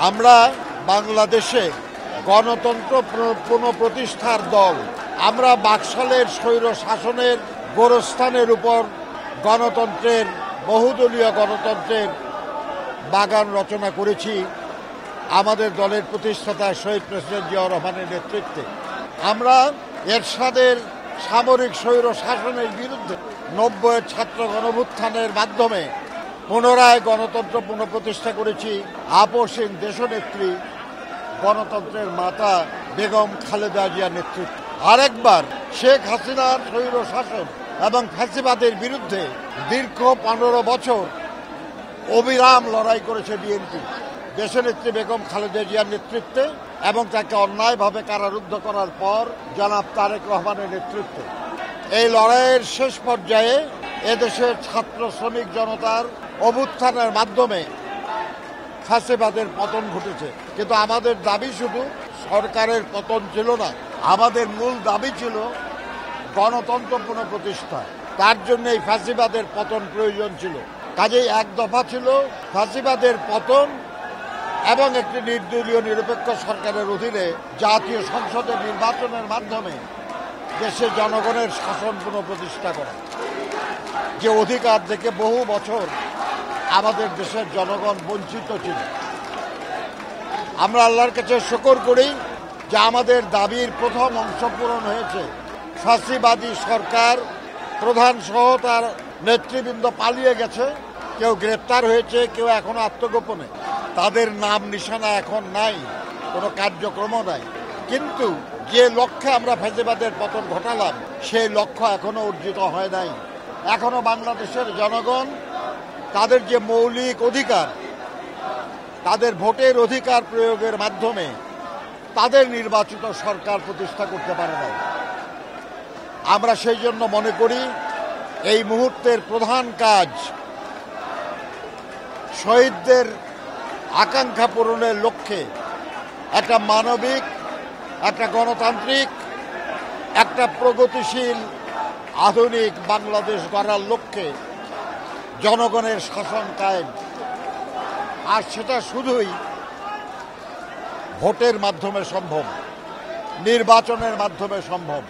আমরা বাংলাদেশে গণতন্ত্র পুনঃপ্রতিষ্ঠার দল। আমরা বাকশালের স্বৈর শাসনের গোরস্থানের উপর গণতন্ত্রের বহুদলীয় গণতন্ত্রের বাগান রচনা করেছি আমাদের দলের প্রতিষ্ঠাতা শহীদ প্রেসিডেন্ট জিয়াউর রহমানের নেতৃত্বে। আমরা এরশাদের সামরিক স্বৈর শাসনের বিরুদ্ধে 90-এর ছাত্র গণভুত্থানের মাধ্যমে পুনরায় গণতন্ত্র পুনঃপ্রতিষ্ঠা করেছি আপসহীন দেশনেত্রী গণতন্ত্রের মাতা বেগম খালেদা জিয়ার নেতৃত্বে। আরেকবার শেখ হাসিনার স্বৈর শাসন এবং ফ্যাসিবাদের বিরুদ্ধে দীর্ঘ 15 বছর অবিরাম লড়াই করেছে বিএনপি দেশনেত্রী বেগম খালেদা জিয়ার নেতৃত্বে এবং তাকে অন্যায়ভাবে কারারুদ্ধ করার পর জনাব তারেক রহমানের নেতৃত্বে। এই লড়াইয়ের শেষ পর্যায়ে এদেশের ছাত্র শ্রমিক জনতার অভ্যুত্থানের মাধ্যমে ফ্যাসিবাদের পতন ঘটেছে। কিন্তু আমাদের দাবি শুধু সরকারের পতন ছিল না, আমাদের মূল দাবি ছিল গণতন্ত্র পুনঃপ্রতিষ্ঠা। তার জন্য এই ফ্যাসিবাদের পতন প্রয়োজন ছিল। কাজেই এক দফা ছিল ফ্যাসিবাদের পতন এবং একটি নির্দলীয় নিরপেক্ষ সরকারের অধীনে জাতীয় সংসদের নির্বাচনের মাধ্যমে দেশে জনগণের শাসন পুনঃপ্রতিষ্ঠা করা, যে অধিকার থেকে বহু বছর আমাদের দেশের জনগণ বঞ্চিত ছিল। আমরা আল্লাহর কাছে শুকর করি যে আমাদের দাবির প্রথম অংশ পূরণ হয়েছে। ফ্যাসিবাদী সরকার প্রধান সহ তার নেতৃবৃন্দ পালিয়ে গেছে, কেউ গ্রেপ্তার হয়েছে, কেউ এখনো আত্মগোপনে। তাদের নাম নিশানা এখন নাই, কোনো কার্যক্রমও নাই। কিন্তু যে লক্ষ্যে আমরা ফ্যাসিবাদের পতন ঘটালাম সেই লক্ষ্য এখনো অর্জিত হয় নাই। এখনো বাংলাদেশের জনগণ তাদের যে মৌলিক অধিকার, তাদের ভোটের অধিকার প্রয়োগের মাধ্যমে তাদের নির্বাচিত সরকার প্রতিষ্ঠা করতে পারে না। আমরা সেই জন্য মনে করি এই মুহূর্তের প্রধান কাজ শহীদদের আকাঙ্ক্ষা পূরণের লক্ষ্যে একটা মানবিক, একটা গণতান্ত্রিক, একটা প্রগতিশীল আধুনিক বাংলাদেশ গড়ার লক্ষ্যে জনগণের শাসন কায়েম। আর সেটা শুধুই ভোটের মাধ্যমে সম্ভব, নির্বাচনের মাধ্যমে সম্ভব।